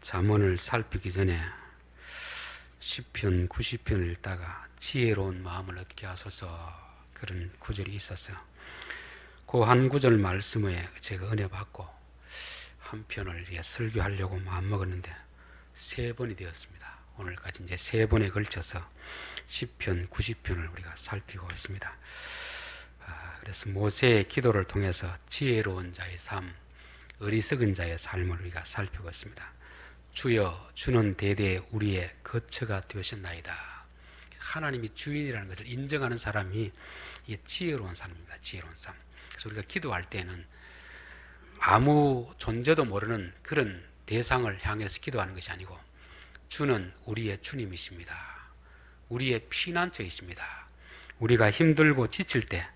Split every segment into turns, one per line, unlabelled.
잠언을 살피기 전에 시편 90편을 읽다가 지혜로운 마음을 얻게 하소서 그런 구절이 있었어요. 그 한 구절 말씀에 제가 은혜 받고 한 편을 설교하려고 마음먹었는데 3번이 되었습니다. 오늘까지 이제 3번에 걸쳐서 시편 90편을 우리가 살피고 있습니다. 그래서 모세의 기도를 통해서 지혜로운 자의 삶, 어리석은 자의 삶을 우리가 살피고 있습니다. 주여, 주는 대대 우리의 거처가 되셨나이다. 하나님이 주인이라는 것을 인정하는 사람이 지혜로운 삶입니다. 지혜로운 삶. 그래서 우리가 기도할 때는 아무 존재도 모르는 그런 대상을 향해서 기도하는 것이 아니고 주는 우리의 주님이십니다. 우리의 피난처이십니다. 우리가 힘들고 지칠 때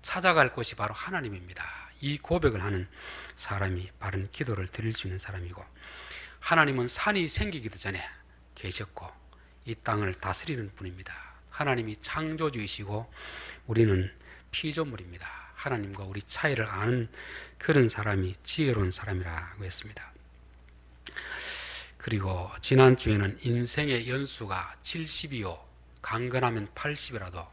찾아갈 곳이 바로 하나님입니다. 이 고백을 하는 사람이 바른 기도를 드릴 수 있는 사람이고, 하나님은 산이 생기기도 전에 계셨고 이 땅을 다스리는 분입니다. 하나님이 창조주이시고 우리는 피조물입니다. 하나님과 우리 차이를 아는 그런 사람이 지혜로운 사람이라고 했습니다. 그리고 지난주에는 인생의 연수가 70이요 강건하면 80이라도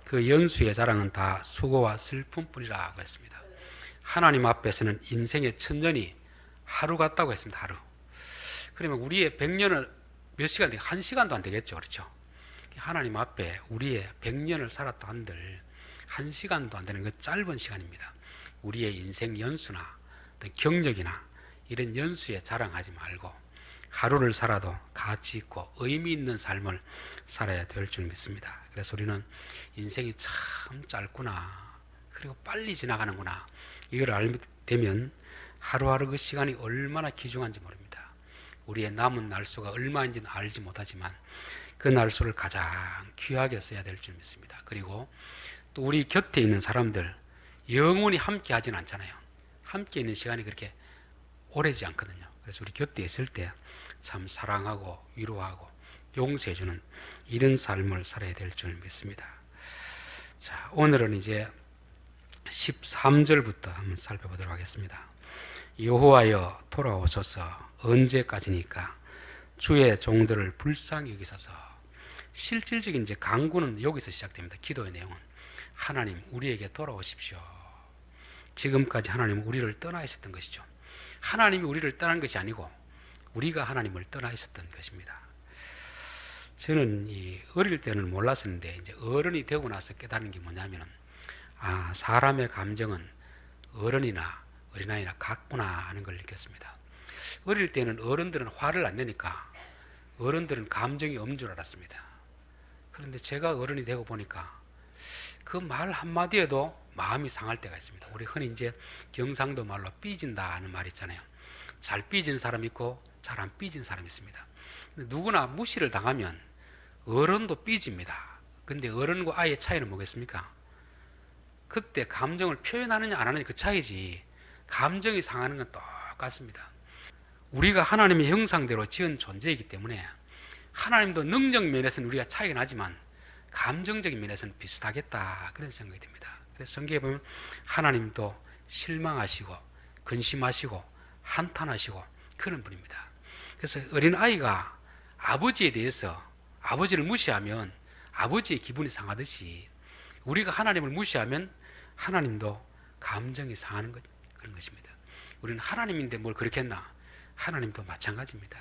그 연수의 자랑은 다 수고와 슬픔뿐이라고 했습니다. 하나님 앞에서는 인생의 천년이 하루 같다고 했습니다. 하루. 그러면 우리의 100년을 몇 시간 되게 1시간도 안 되겠죠. 그렇죠? 하나님 앞에 우리의 100년을 살았다 한들 1시간도 안 되는 그 짧은 시간입니다. 우리의 인생 연수나 어떤 경력이나 이런 연수에 자랑하지 말고 하루를 살아도 가치 있고 의미 있는 삶을 살아야 될 줄 믿습니다. 그래서 우리는 인생이 참 짧구나, 그리고 빨리 지나가는구나, 이걸 알게 되면 하루하루 그 시간이 얼마나 귀중한지 모릅니다. 우리의 남은 날수가 얼마인지는 알지 못하지만 그 날수를 가장 귀하게 써야 될 줄 믿습니다. 그리고 또 우리 곁에 있는 사람들 영원히 함께 하진 않잖아요. 함께 있는 시간이 그렇게 오래지 않거든요. 그래서 우리 곁에 있을 때 참 사랑하고 위로하고 용서해주는 이런 삶을 살아야 될 줄 믿습니다. 자, 오늘은 이제 13절부터 한번 살펴보도록 하겠습니다. 여호와여 돌아오소서, 언제까지니까 주의 종들을 불쌍히 여기소서. 실질적인 이제 간구는 여기서 시작됩니다. 기도의 내용은 하나님 우리에게 돌아오십시오. 지금까지 하나님은 우리를 떠나 있었던 것이죠. 하나님이 우리를 떠난 것이 아니고 우리가 하나님을 떠나 있었던 것입니다. 저는 어릴 때는 몰랐었는데 이제 어른이 되고 나서 깨달은 게 뭐냐면은 사람의 감정은 어른이나 어린아이나 같구나 하는 걸 느꼈습니다. 어릴 때는 어른들은 화를 안 내니까 어른들은 감정이 없는 줄 알았습니다. 그런데 제가 어른이 되고 보니까 그 말 한마디에도 마음이 상할 때가 있습니다. 우리 흔히 이제 경상도 말로 삐진다 하는 말 있잖아요. 잘 삐진 사람 있고 잘 안 삐진 사람이 있습니다. 누구나 무시를 당하면 어른도 삐집니다. 근데 어른과 아이의 차이는 뭐겠습니까? 그때 감정을 표현하느냐 안 하느냐 그 차이지, 감정이 상하는 건 똑같습니다. 우리가 하나님의 형상대로 지은 존재이기 때문에 하나님도 능력 면에서는 우리가 차이가 나지만 감정적인 면에서는 비슷하겠다, 그런 생각이 듭니다. 그래서 성경에 보면 하나님도 실망하시고 근심하시고 한탄하시고 그런 분입니다. 그래서 어린아이가 아버지에 대해서 아버지를 무시하면 아버지의 기분이 상하듯이 우리가 하나님을 무시하면 하나님도 감정이 상하는 그런 것입니다. 우리는 하나님인데 뭘 그렇게 했나? 하나님도 마찬가지입니다.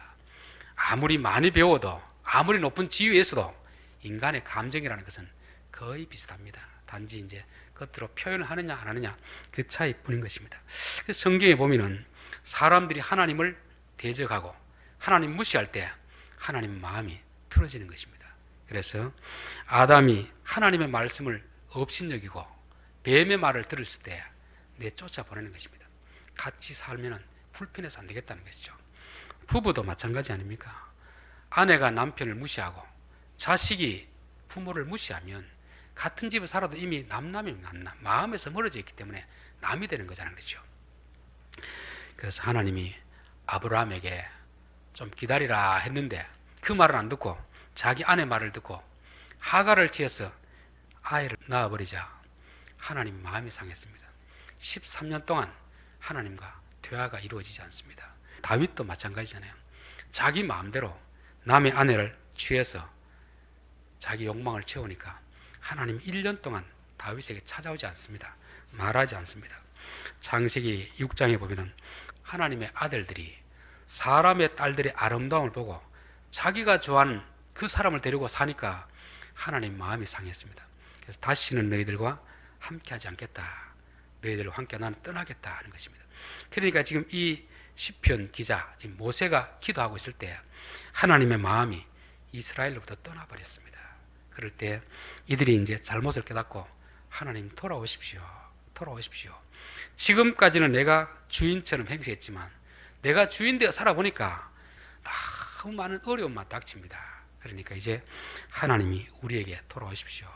아무리 많이 배워도 아무리 높은 지위에서도 인간의 감정이라는 것은 거의 비슷합니다. 단지 이제 겉으로 표현을 하느냐 안 하느냐 그 차이뿐인 것입니다. 그래서 성경에 보면은 사람들이 하나님을 대적하고 하나님 무시할 때 하나님 마음이 틀어지는 것입니다. 그래서 아담이 하나님의 말씀을 업신여기고 뱀의 말을 들었을 때 내쫓아보내는 것입니다. 같이 살면 불편해서 안 되겠다는 것이죠. 부부도 마찬가지 아닙니까? 아내가 남편을 무시하고 자식이 부모를 무시하면 같은 집에 살아도 이미 남남이면 남남, 마음에서 멀어져 있기 때문에 남이 되는 거잖아요. 그렇죠? 그래서 하나님이 아브라함에게 좀 기다리라 했는데 그 말을 안 듣고 자기 아내 말을 듣고 하갈을 취해서 아이를 낳아버리자 하나님 마음이 상했습니다. 13년 동안 하나님과 대화가 이루어지지 않습니다. 다윗도 마찬가지잖아요. 자기 마음대로 남의 아내를 취해서 자기 욕망을 채우니까 하나님 1년 동안 다윗에게 찾아오지 않습니다. 말하지 않습니다. 창세기 6장에 보면은 하나님의 아들들이 사람의 딸들의 아름다움을 보고 자기가 좋아하는 그 사람을 데리고 사니까 하나님 마음이 상했습니다. 그래서 다시는 너희들과 함께하지 않겠다. 너희들과 함께 나는 떠나겠다 하는 것입니다. 그러니까 지금 이 시편 기자, 지금 모세가 기도하고 있을 때 하나님의 마음이 이스라엘로부터 떠나버렸습니다. 그럴 때 이들이 이제 잘못을 깨닫고 하나님 돌아오십시오. 돌아오십시오. 지금까지는 내가 주인처럼 행세했지만 내가 주인 되어 살아보니까 너무 많은 어려움만 닥칩니다. 그러니까 이제 하나님이 우리에게 돌아오십시오.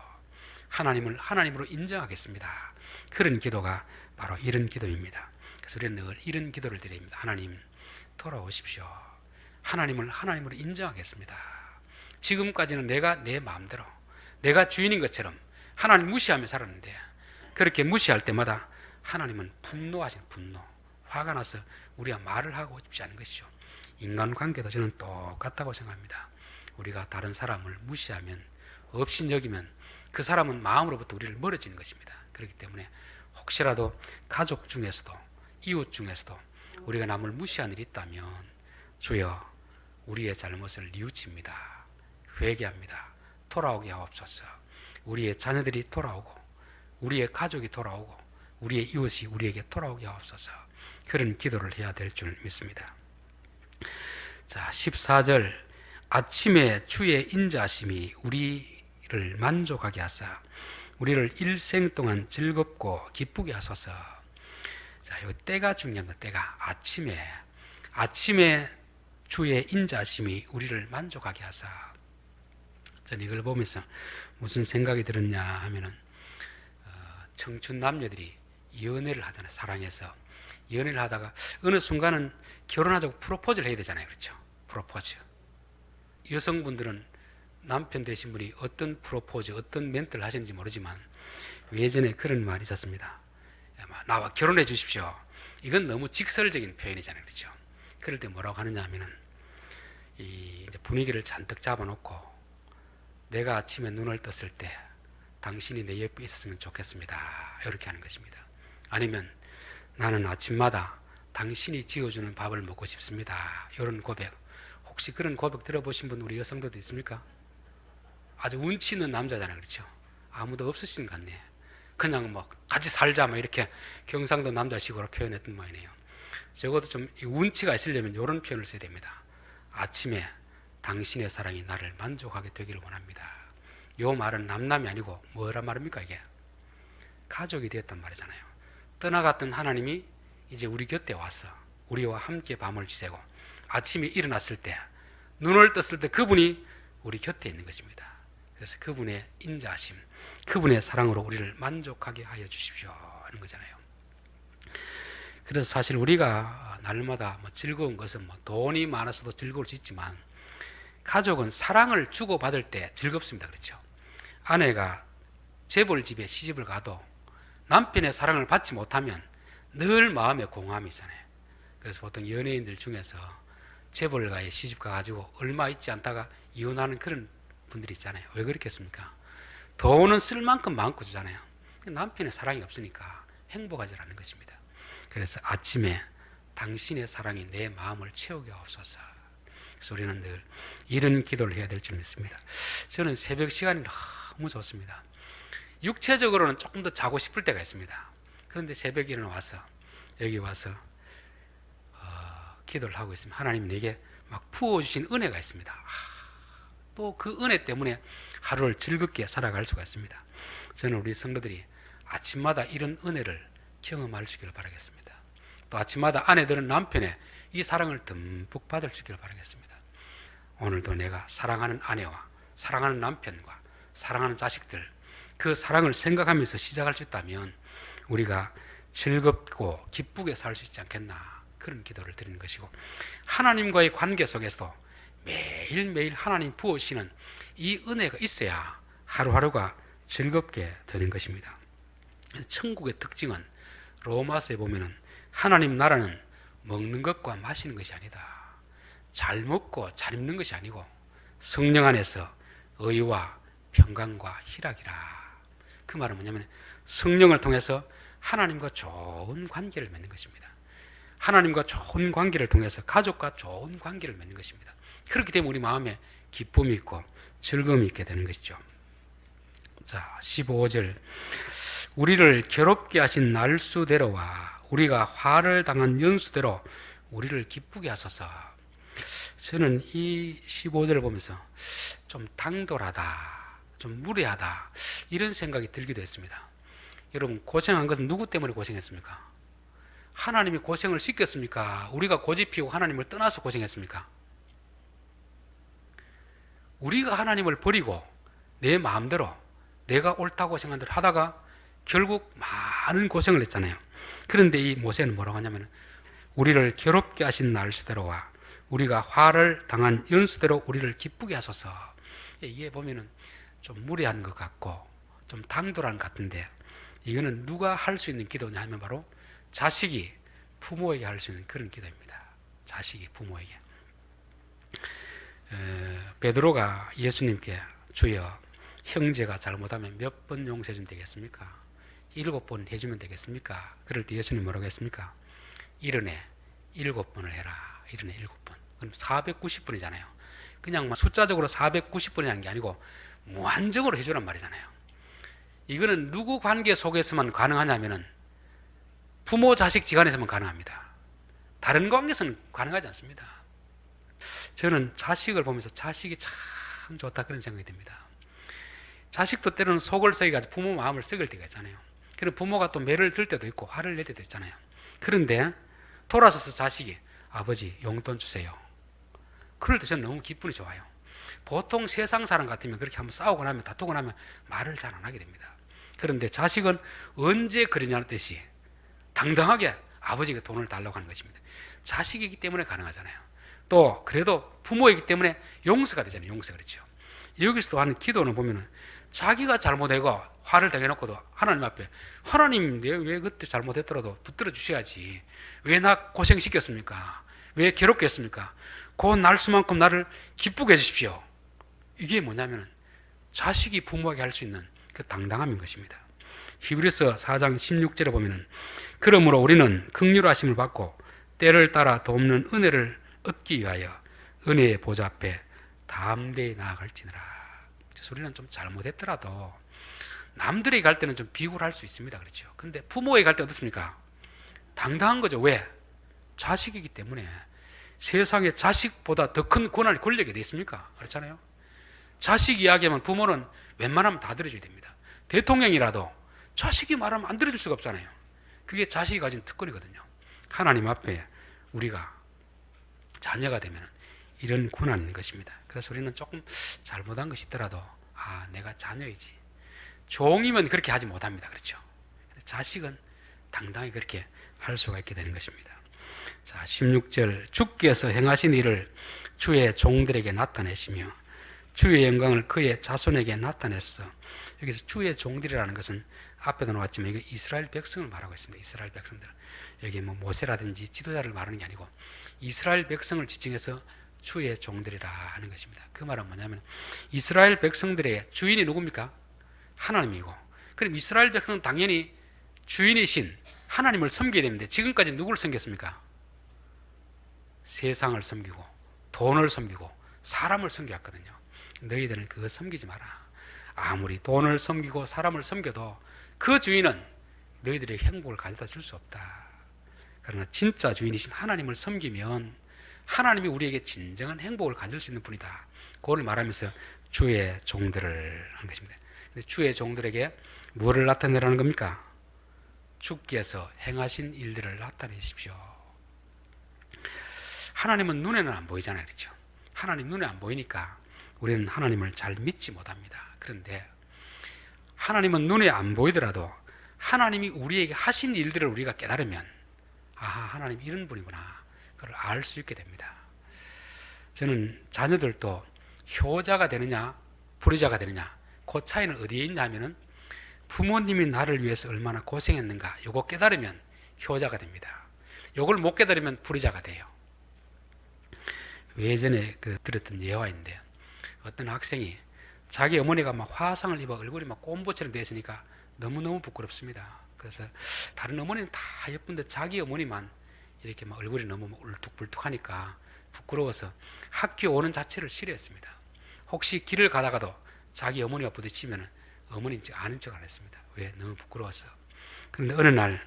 하나님을 하나님으로 인정하겠습니다. 그런 기도가 바로 이런 기도입니다. 그래서 우리는 늘 이런 기도를 드립니다. 하나님 돌아오십시오. 하나님을 하나님으로 인정하겠습니다. 지금까지는 내가 내 마음대로 내가 주인인 것처럼 하나님 무시하며 살았는데 그렇게 무시할 때마다 하나님은 분노하시는 분노, 화가 나서 우리가 말을 하고 싶지 않은 것이죠. 인간관계도 저는 똑같다고 생각합니다. 우리가 다른 사람을 무시하면 업신여기면 그 사람은 마음으로부터 우리를 멀어지는 것입니다. 그렇기 때문에 혹시라도 가족 중에서도 이웃 중에서도 우리가 남을 무시한 일이 있다면 주여 우리의 잘못을 뉘우칩니다. 회개합니다. 돌아오게 하옵소서. 우리의 자녀들이 돌아오고 우리의 가족이 돌아오고 우리의 이웃이 우리에게 돌아오게 하옵소서. 그런 기도를 해야 될 줄 믿습니다. 자, 14절 아침에 주의 인자하심이 우리를 만족하게 하사 우리를 일생 동안 즐겁고 기쁘게 하소서. 자, 이 때가 중요합니다. 때가 아침에 주의 인자하심이 우리를 만족하게 하사. 저는 이걸 보면서 무슨 생각이 들었냐 하면은 청춘 남녀들이 연애를 하잖아요. 사랑해서 연애를 하다가 어느 순간은 결혼하자고 프로포즈를 해야 되잖아요. 그렇죠? 프로포즈. 여성분들은 남편 되신 분이 어떤 프로포즈, 어떤 멘트를 하시는지 모르지만 예전에 그런 말이 있었습니다. 나와 결혼해 주십시오. 이건 너무 직설적인 표현이잖아요. 그렇죠? 그럴 때 뭐라고 하느냐 하면은 이제 분위기를 잔뜩 잡아놓고 내가 아침에 눈을 떴을 때 당신이 내 옆에 있었으면 좋겠습니다. 이렇게 하는 것입니다. 아니면 나는 아침마다 당신이 지어주는 밥을 먹고 싶습니다. 이런 고백. 혹시 그런 고백 들어보신 분 우리 여성들도 있습니까? 아주 운치 있는 남자잖아요. 그렇죠? 아무도 없으신 것 같네. 그냥 뭐 같이 살자 뭐 이렇게 경상도 남자식으로 표현했던 모양이네요. 적어도 좀 운치가 있으려면 이런 표현을 써야 됩니다. 아침에 당신의 사랑이 나를 만족하게 되기를 원합니다. 이 말은 남남이 아니고 뭐란 말입니까? 이게 가족이 되었단 말이잖아요. 떠나갔던 하나님이 이제 우리 곁에 와서 우리와 함께 밤을 지새고 아침에 일어났을 때 눈을 떴을 때 그분이 우리 곁에 있는 것입니다. 그래서 그분의 인자하심, 그분의 사랑으로 우리를 만족하게 하여 주십시오 하는 거잖아요. 그래서 사실 우리가 날마다 뭐 즐거운 것은 뭐 돈이 많아서도 즐거울 수 있지만 가족은 사랑을 주고받을 때 즐겁습니다. 그렇죠? 아내가 재벌 집에 시집을 가도 남편의 사랑을 받지 못하면 늘 마음에 공허함이 있잖아요. 그래서 보통 연예인들 중에서 재벌가에 시집 가가지고 얼마 있지 않다가 이혼하는 그런 분들이 있잖아요. 왜 그렇겠습니까? 돈은 쓸 만큼 많고 주잖아요. 남편의 사랑이 없으니까 행복하지 않는 것입니다. 그래서 아침에 당신의 사랑이 내 마음을 채우게 하옵소서. 그래서 우리는 늘 이런 기도를 해야 될 줄 믿습니다. 저는 새벽 시간이 너무 좋습니다. 육체적으로는 조금 더 자고 싶을 때가 있습니다. 그런데 새벽에 일어나서 여기 와서 기도를 하고 있으면 하나님 내게 막 부어주신 은혜가 있습니다. 또 그 은혜 때문에 하루를 즐겁게 살아갈 수가 있습니다. 저는 우리 성도들이 아침마다 이런 은혜를 경험할 수 있기를 바라겠습니다. 또 아침마다 아내들은 남편의 이 사랑을 듬뿍 받을 수 있기를 바라겠습니다. 오늘도 내가 사랑하는 아내와 사랑하는 남편과 사랑하는 자식들 그 사랑을 생각하면서 시작할 수 있다면 우리가 즐겁고 기쁘게 살 수 있지 않겠나 그런 기도를 드리는 것이고 하나님과의 관계 속에서도 매일매일 하나님 부어주시는 이 은혜가 있어야 하루하루가 즐겁게 되는 것입니다. 천국의 특징은 로마서에 보면은 하나님 나라는 먹는 것과 마시는 것이 아니다. 잘 먹고 잘 입는 것이 아니고 성령 안에서 의와 평강과 희락이라. 그 말은 뭐냐면 성령을 통해서 하나님과 좋은 관계를 맺는 것입니다. 하나님과 좋은 관계를 통해서 가족과 좋은 관계를 맺는 것입니다. 그렇기 때문에 우리 마음에 기쁨이 있고 즐거움이 있게 되는 것이죠. 자, 15절. 우리를 괴롭게 하신 날수대로와 우리가 화를 당한 연수대로 우리를 기쁘게 하소서. 저는 이 15절을 보면서 좀 당돌하다, 좀 무례하다, 이런 생각이 들기도 했습니다. 여러분, 고생한 것은 누구 때문에 고생했습니까? 하나님이 고생을 시켰습니까? 우리가 고집피우고 하나님을 떠나서 고생했습니까? 우리가 하나님을 버리고 내 마음대로 내가 옳다고 생각한 대로 하다가 결국 많은 고생을 했잖아요. 그런데 이 모세는 뭐라고 하냐면 우리를 괴롭게 하신 날수대로와 우리가 화를 당한 연수대로 우리를 기쁘게 하소서. 이게 보면은 좀 무례한 것 같고 좀 당돌한 것 같은데, 이거는 누가 할 수 있는 기도냐 하면 바로 자식이 부모에게 할 수 있는 그런 기도입니다. 자식이 부모에게. 베드로가 예수님께 주여 형제가 잘못하면 몇 번 용서해 주면 되겠습니까? 7번 해주면 되겠습니까? 그럴 때 예수님 뭐라고 했습니까? 1년에 7번을 해라. 1년에 7번. 그럼 490번이잖아요. 그냥 숫자적으로 490번이라는 게 아니고 무한정으로 해주란 말이잖아요. 이거는 누구 관계 속에서만 가능하냐면은 부모 자식 지간에서만 가능합니다. 다른 관계에서는 가능하지 않습니다. 저는 자식을 보면서 자식이 참 좋다 그런 생각이 듭니다. 자식도 때로는 속을 썩여가지고 부모 마음을 썩일 때가 있잖아요. 그리고 부모가 또 매를 들 때도 있고 화를 낼 때도 있잖아요. 그런데 돌아서서 자식이 아버지 용돈 주세요. 그럴 때 저는 너무 기분이 좋아요. 보통 세상 사람 같으면 그렇게 한번 싸우고 나면 다투고 나면 말을 잘 안 하게 됩니다. 그런데 자식은 언제 그러냐는 뜻이 당당하게 아버지가 돈을 달라고 하는 것입니다. 자식이기 때문에 가능하잖아요. 또 그래도 부모이기 때문에 용서가 되잖아요. 용서. 그렇죠. 여기서 하는 기도는 보면은 자기가 잘못하고 화를 당해놓고도 하나님 앞에 하나님 내가 왜 그때 잘못했더라도 붙들어 주셔야지, 왜 나 고생시켰습니까? 왜 괴롭게 했습니까? 그 날수만큼 나를 기쁘게 해주십시오. 이게 뭐냐면 자식이 부모에게 할 수 있는 그 당당함인 것입니다. 히브리서 4장 16절에 보면은 그러므로 우리는 긍휼하심을 받고 때를 따라 돕는 은혜를 얻기 위하여 은혜의 보좌 앞에 담대히 나아갈지니라. 우리는 좀 잘못했더라도 남들에게 갈 때는 좀 비굴할 수 있습니다. 그렇죠. 근데 부모에게 갈 때 어떻습니까? 당당한 거죠. 왜? 자식이기 때문에. 세상에 자식보다 더 큰 권한이 권력이 어디 있습니까? 그렇잖아요. 자식 이야기하면 부모는 웬만하면 다 들어줘야 됩니다. 대통령이라도 자식이 말하면 안 들어줄 수가 없잖아요. 그게 자식이 가진 특권이거든요. 하나님 앞에 우리가 자녀가 되면 이런 권한인 것입니다. 그래서 우리는 조금 잘못한 것이 있더라도 내가 자녀이지. 종이면 그렇게 하지 못합니다. 그렇죠. 자식은 당당히 그렇게 할 수가 있게 되는 것입니다. 자, 16절. 주께서 행하신 일을 주의 종들에게 나타내시며 주의 영광을 그의 자손에게 나타냈어. 여기서 주의 종들이라는 것은 앞에도 나왔지만 이게 이스라엘 백성을 말하고 있습니다. 이스라엘 백성들. 여기 뭐 모세라든지 지도자를 말하는 게 아니고 이스라엘 백성을 지칭해서 주의 종들이라 하는 것입니다. 그 말은 뭐냐면 이스라엘 백성들의 주인이 누굽니까? 하나님이고, 그럼 이스라엘 백성은 당연히 주인이신 하나님을 섬겨야 되는데 지금까지 누구를 섬겼습니까? 세상을 섬기고 돈을 섬기고 사람을 섬겨왔거든요. 너희들은 그거 섬기지 마라. 아무리 돈을 섬기고 사람을 섬겨도 그 주인은 너희들의 행복을 가져다 줄 수 없다. 그러나 진짜 주인이신 하나님을 섬기면 하나님이 우리에게 진정한 행복을 가질 수 있는 분이다. 그걸 말하면서 주의 종들을 한 것입니다. 근데 주의 종들에게 무엇을 나타내라는 겁니까? 주께서 행하신 일들을 나타내십시오. 하나님은 눈에는 안 보이잖아요. 그렇죠? 하나님 눈에 안 보이니까 우리는 하나님을 잘 믿지 못합니다. 그런데 하나님은 눈에 안 보이더라도 하나님이 우리에게 하신 일들을 우리가 깨달으면 하나님 이런 분이구나. 그걸 알 수 있게 됩니다. 저는 자녀들도 효자가 되느냐 불효자가 되느냐 그 차이는 어디에 있냐 하면은 부모님이 나를 위해서 얼마나 고생했는가 요거 깨달으면 효자가 됩니다. 요걸 못 깨달으면 불효자가 돼요. 예전에 들었던 예화인데 어떤 학생이 자기 어머니가 막 화상을 입어 얼굴이 막 꼼보처럼 되어 있으니까 너무너무 부끄럽습니다. 그래서 다른 어머니는 다 예쁜데 자기 어머니만 이렇게 막 얼굴이 너무 울뚝불뚝하니까 부끄러워서 학교 오는 자체를 싫어했습니다. 혹시 길을 가다가도 자기 어머니가 부딪히면 어머니인 척 아는 척 안 했습니다. 왜? 너무 부끄러웠어. 그런데 어느 날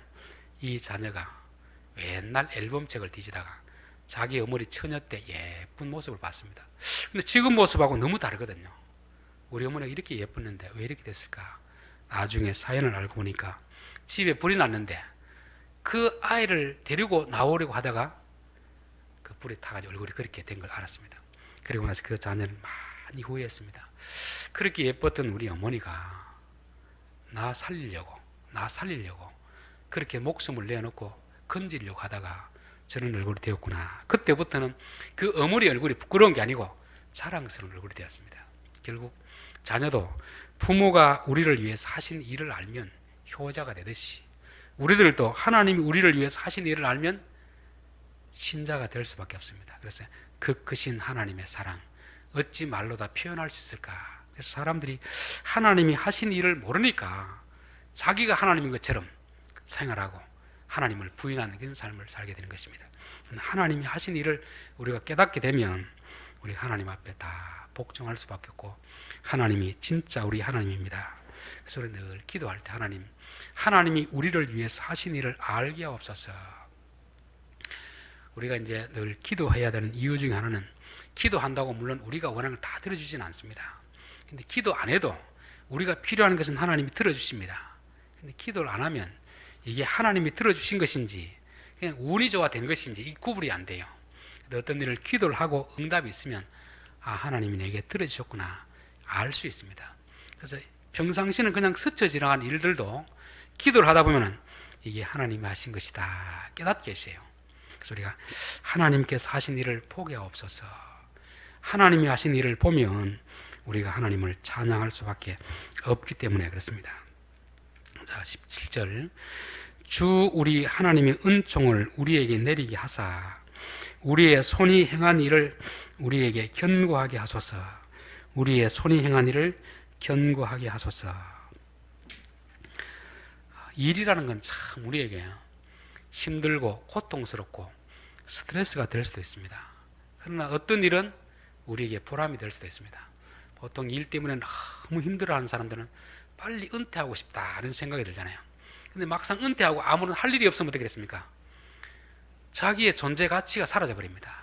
이 자녀가 옛날 앨범책을 뒤지다가 자기 어머니 처녀 때 예쁜 모습을 봤습니다. 근데 지금 모습하고 너무 다르거든요. 우리 어머니가 이렇게 예뻤는데 왜 이렇게 됐을까? 나중에 사연을 알고 보니까 집에 불이 났는데 그 아이를 데리고 나오려고 하다가 그 불에 타가지고 얼굴이 그렇게 된 걸 알았습니다. 그리고 나서 그 자녀는 많이 후회했습니다. 그렇게 예뻤던 우리 어머니가 나 살리려고 그렇게 목숨을 내어놓고 건지려고 하다가 저런 얼굴이 되었구나. 그때부터는 그 어머니 얼굴이 부끄러운 게 아니고 자랑스러운 얼굴이 되었습니다. 결국 자녀도 부모가 우리를 위해서 하신 일을 알면 효자가 되듯이 우리들도 하나님이 우리를 위해서 하신 일을 알면 신자가 될 수밖에 없습니다. 그래서 그 크신 하나님의 사랑 어찌 말로 다 표현할 수 있을까? 그래서 사람들이 하나님이 하신 일을 모르니까 자기가 하나님인 것처럼 생활하고 하나님을 부인하는 그런 삶을 살게 되는 것입니다. 하나님이 하신 일을 우리가 깨닫게 되면 우리 하나님 앞에 다 복종할 수밖에 없고 하나님이 진짜 우리 하나님입니다. 그래서 우리 늘 기도할 때 하나님이 우리를 위해서 하신 일을 알게 하옵소서. 우리가 이제 늘 기도해야 되는 이유 중에 하나는 기도한다고 물론 우리가 원하는 걸 다 들어주지는 않습니다. 근데 기도 안 해도 우리가 필요한 것은 하나님이 들어주십니다. 근데 기도를 안 하면 이게 하나님이 들어주신 것인지 그냥 운이 좋아 된 것인지 이 구분이 안 돼요. 어떤 일을 기도를 하고 응답이 있으면 아 하나님이 내게 들어주셨구나 알 수 있습니다. 그래서 평상시는 그냥 스쳐 지나간 일들도 기도를 하다 보면 이게 하나님이 하신 것이다 깨닫게 해주세요. 그래서 우리가 하나님께서 하신 일을 포기하옵소서. 하나님이 하신 일을 보면 우리가 하나님을 찬양할 수밖에 없기 때문에 그렇습니다. 자 17절 주 우리 하나님의 은총을 우리에게 내리게 하사 우리의 손이 행한 일을 우리에게 견고하게 하소서. 우리의 손이 행한 일을 견고하게 하소서. 일이라는 건 참 우리에게 힘들고 고통스럽고 스트레스가 될 수도 있습니다. 그러나 어떤 일은 우리에게 보람이 될 수도 있습니다. 보통 일 때문에 너무 힘들어하는 사람들은 빨리 은퇴하고 싶다는 생각이 들잖아요. 근데 막상 은퇴하고 아무런 할 일이 없으면 어떻게 됐습니까? 자기의 존재 가치가 사라져 버립니다.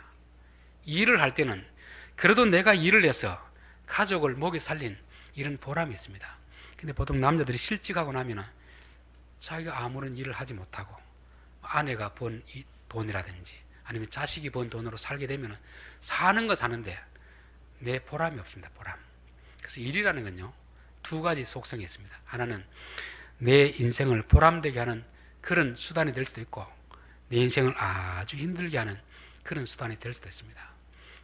일을 할 때는 그래도 내가 일을 해서 가족을 먹여 살린 이런 보람이 있습니다. 근데 보통 남자들이 실직하고 나면은 자기가 아무런 일을 하지 못하고 아내가 번 이 돈이라든지 아니면 자식이 번 돈으로 살게 되면은 사는 거 사는데 내 보람이 없습니다. 보람. 그래서 일이라는 건요 두 가지 속성이 있습니다. 하나는 내 인생을 보람되게 하는 그런 수단이 될 수도 있고 내 인생을 아주 힘들게 하는 그런 수단이 될 수도 있습니다.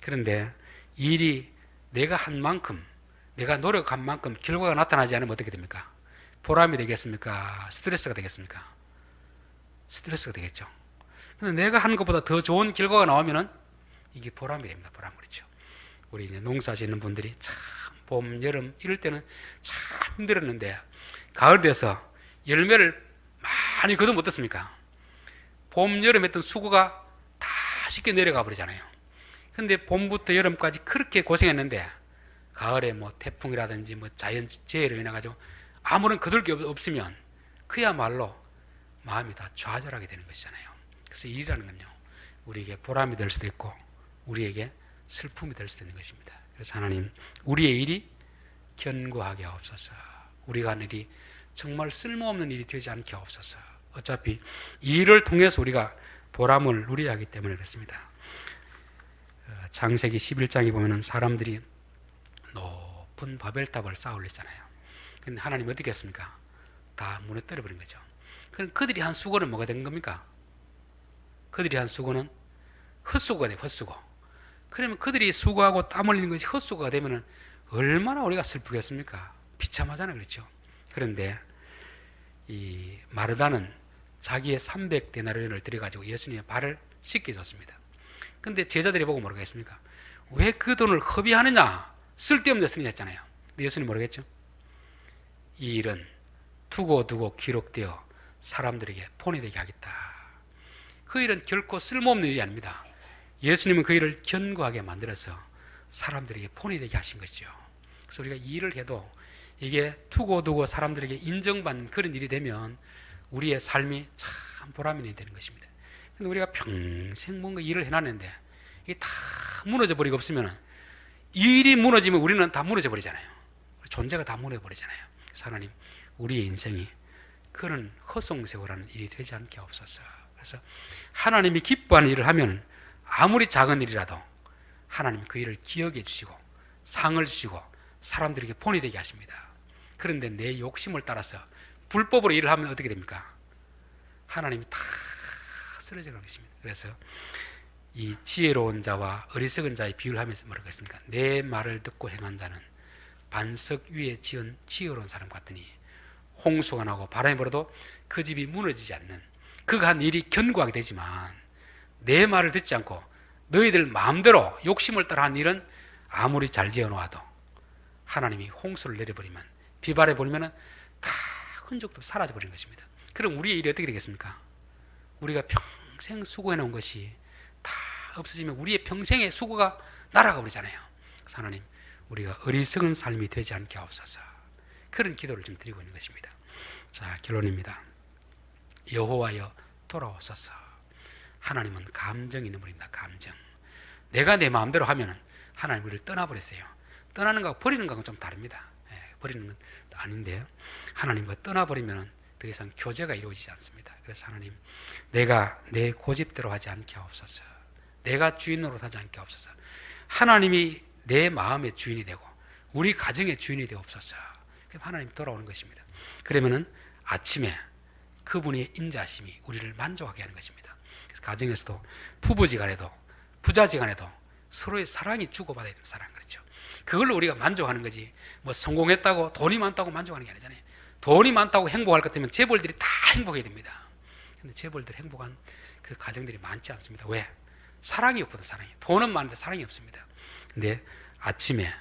그런데 일이 내가 한 만큼 내가 노력한 만큼 결과가 나타나지 않으면 어떻게 됩니까? 보람이 되겠습니까? 스트레스가 되겠습니까? 스트레스가 되겠죠. 근데 내가 하는 것보다 더 좋은 결과가 나오면은 이게 보람이 됩니다. 보람 그렇죠. 우리 이제 농사 짓는 분들이 참 봄, 여름 이럴 때는 참 힘들었는데 가을 돼서 열매를 많이 거두면 어떻습니까? 봄, 여름 했던 수고가 다 쉽게 내려가 버리잖아요. 근데 봄부터 여름까지 그렇게 고생했는데 가을에 뭐 태풍이라든지 뭐 자연 재해로 인해 가지고 아무런 거둘 게 없으면 그야말로 마음이 다 좌절하게 되는 것이잖아요. 그래서 일이라는 건요 우리에게 보람이 될 수도 있고 우리에게 슬픔이 될 수도 있는 것입니다. 그래서 하나님 우리의 일이 견고하게 하옵소서. 우리가 하는 일이 정말 쓸모없는 일이 되지 않게 하옵소서. 어차피 이 일을 통해서 우리가 보람을 누려야 하기 때문에 그렇습니다. 창세기 11장에 보면 사람들이 높은 바벨탑을 쌓아 올렸잖아요. 근데 하나님 어떻게 했습니까? 다 무너뜨려 버린 거죠. 그럼 그들이 한 수고는 뭐가 된 겁니까? 그들이 한 수고는 헛수고가 돼요. 헛수고. 그러면 그들이 수고하고 땀 흘리는 것이 헛수고가 되면 얼마나 우리가 슬프겠습니까? 비참하잖아요. 그렇죠? 그런데 이 마르다는 자기의 300데나리온을 들여가지고 예수님의 발을 씻겨줬습니다. 근데 제자들이 보고 뭐라고 했습니까? 왜 그 돈을 허비하느냐? 쓸데없는 데 쓰느냐 했잖아요. 근데 예수님 모르겠죠? 이 일은 두고두고 기록되어 사람들에게 본이 되게 하겠다. 그 일은 결코 쓸모없는 일이 아닙니다. 예수님은 그 일을 견고하게 만들어서 사람들에게 본이 되게 하신 것이죠. 그래서 우리가 이 일을 해도 이게 두고두고 사람들에게 인정받는 그런 일이 되면 우리의 삶이 참 보람이 되는 것입니다. 근데 우리가 평생 뭔가 일을 해놨는데 이게 다 무너져 버리고 없으면 이 일이 무너지면 우리는 다 무너져 버리잖아요. 존재가 다 무너져 버리잖아요. 그래서 하나님, 우리의 인생이 그런 허송세월하는 일이 되지 않게 없어서. 그래서 하나님이 기뻐하는 일을 하면 아무리 작은 일이라도 하나님이 그 일을 기억해 주시고 상을 주시고 사람들에게 본이 되게 하십니다. 그런데 내 욕심을 따라서 불법으로 일을 하면 어떻게 됩니까? 하나님이 다 쓰러져 가는 것입니다. 그래서 이 지혜로운 자와 어리석은 자의 비유를 하면서 뭐라고 했습니까? 내 말을 듣고 행한 자는 반석 위에 지은 지혜로운 사람 같으니 홍수가 나고 바람이 불어도 그 집이 무너지지 않는, 그가 한 일이 견고하게 되지만 내 말을 듣지 않고 너희들 마음대로 욕심을 따라 한 일은 아무리 잘 지어놓아도 하나님이 홍수를 내려버리면, 비바람에 불면 다 흔적도 사라져버리는 것입니다. 그럼 우리의 일이 어떻게 되겠습니까? 우리가 평생 수고해놓은 것이 다 없어지면 우리의 평생의 수고가 날아가 버리잖아요. 그래서 하나님, 우리가 어리석은 삶이 되지 않게 하옵소서. 그런 기도를 좀 드리고 있는 것입니다. 자, 결론입니다. 여호와여 돌아오소서. 하나님은 감정이 있는 분입니다. 감정. 내가 내 마음대로 하면 하나님 우리를 떠나버렸어요. 떠나는 거하고 버리는 거하고는 좀 다릅니다. 버리는 건 아닌데요. 하나님과 떠나버리면 더 이상 교제가 이루어지지 않습니다. 그래서 하나님, 내가 내 고집대로 하지 않게 하옵소서. 내가 주인으로 하지 않게 하옵소서. 하나님이 내 마음의 주인이 되고 우리 가정의 주인이 되옵소서. 그럼 하나님 돌아오는 것입니다. 그러면은 아침에 그분의 인자심이 우리를 만족하게 하는 것입니다. 그래서 가정에서도 부부지간에도 부자지간에도 서로의 사랑이 주고받아야 됩니다. 사랑, 그렇죠. 그걸로 우리가 만족하는 거지. 뭐 성공했다고 돈이 많다고 만족하는 게 아니잖아요. 돈이 많다고 행복할 것 같으면 재벌들이 다 행복해야 됩니다. 근데 재벌들 행복한 그 가정들이 많지 않습니다. 왜? 사랑이 없거든. 사랑이. 돈은 많은데 사랑이 없습니다. 근데 아침에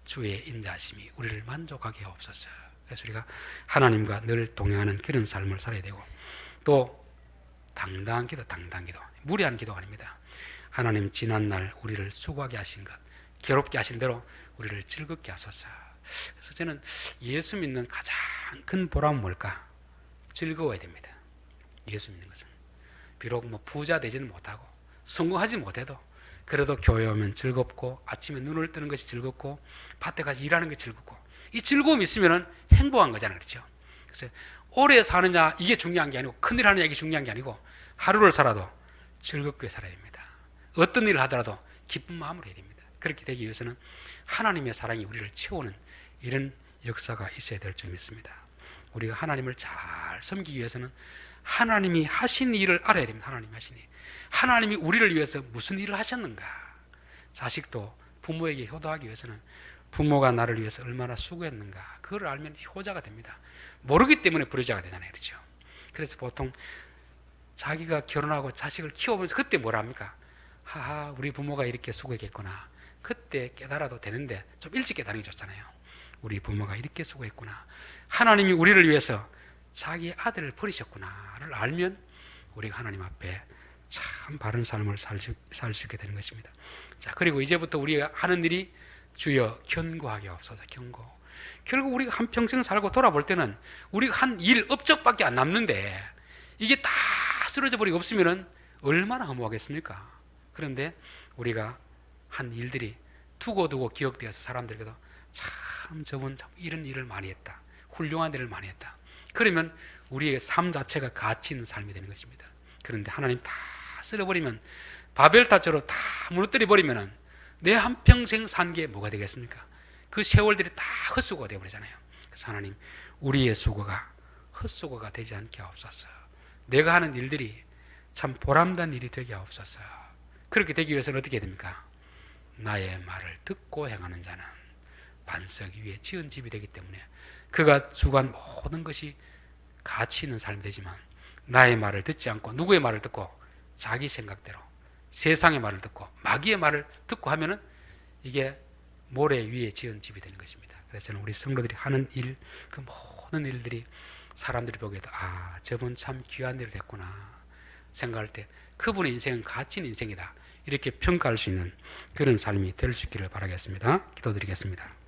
주의 인자하심이 우리를 만족하게 하옵소서. 그래서 우리가 하나님과 늘 동행하는 그런 삶을 살아야 되고, 또 당당한 기도, 당당한 기도, 무리한 기도가 아닙니다. 하나님, 지난날 우리를 수고하게 하신 것, 괴롭게 하신 대로 우리를 즐겁게 하소서. 그래서 저는 예수 믿는 가장 큰 보람은 뭘까? 즐거워야 됩니다. 예수 믿는 것은 비록 뭐 부자 되지는 못하고 성공하지 못해도 그래도 교회 오면 즐겁고, 아침에 눈을 뜨는 것이 즐겁고, 밭에 가서 일하는 게 즐겁고, 이 즐거움이 있으면 행복한 거잖아요. 그렇죠? 그래서 오래 사느냐 이게 중요한 게 아니고, 큰일 하느냐 이게 중요한 게 아니고, 하루를 살아도 즐겁게 살아야 됩니다. 어떤 일을 하더라도 기쁜 마음으로 해야 됩니다. 그렇게 되기 위해서는 하나님의 사랑이 우리를 채우는 이런 역사가 있어야 될 줄 믿습니다. 우리가 하나님을 잘 섬기기 위해서는 하나님이 하신 일을 알아야 됩니다. 하나님이 하신 일. 하나님이 우리를 위해서 무슨 일을 하셨는가. 자식도 부모에게 효도하기 위해서는 부모가 나를 위해서 얼마나 수고했는가, 그걸 알면 효자가 됩니다. 모르기 때문에 불효자가 되잖아요. 그렇죠? 그래서 보통 자기가 결혼하고 자식을 키워보면서 그때 뭘 합니까? 하하, 우리 부모가 이렇게 수고했겠구나. 그때 깨달아도 되는데 좀 일찍 깨달은 게 좋잖아요. 우리 부모가 이렇게 수고했구나. 하나님이 우리를 위해서 자기 아들을 버리셨구나를 알면 우리가 하나님 앞에 참 바른 삶을 살 수 있게 되는 것입니다. 자, 그리고 이제부터 우리가 하는 일이 주여 견고하게 없어서 견고. 결국 우리가 한평생 살고 돌아볼 때는 우리가 한 일 업적밖에 안 남는데 이게 다 쓰러져 버리고 없으면 얼마나 허무하겠습니까? 그런데 우리가 한 일들이 두고두고 기억되어서 사람들에게도 참 저분 참 이런 일을 많이 했다, 훌륭한 일을 많이 했다, 그러면 우리의 삶 자체가 가치 있는 삶이 되는 것입니다. 그런데 하나님 다 쓸어버리면, 바벨탑처럼 다 무너뜨려 버리면 내 한평생 산 게 뭐가 되겠습니까? 그 세월들이 다 헛수고가 되어버리잖아요. 그래서 하나님, 우리의 수고가 헛수고가 되지 않게 하옵소서. 내가 하는 일들이 참 보람난 일이 되게 하옵소서. 그렇게 되기 위해서는 어떻게 해야 됩니까? 나의 말을 듣고 행하는 자는 반석 위에 지은 집이 되기 때문에 그가 주관 모든 것이 가치 있는 삶이 되지만, 나의 말을 듣지 않고 누구의 말을 듣고 자기 생각대로 세상의 말을 듣고 마귀의 말을 듣고 하면은 이게 모래 위에 지은 집이 되는 것입니다. 그래서 저는 우리 성도들이 하는 일, 그 모든 일들이 사람들이 보기에도 아, 저분 참 귀한 일을 했구나 생각할 때 그분의 인생은 가치 있는 인생이다 이렇게 평가할 수 있는 그런 삶이 될 수 있기를 바라겠습니다. 기도드리겠습니다.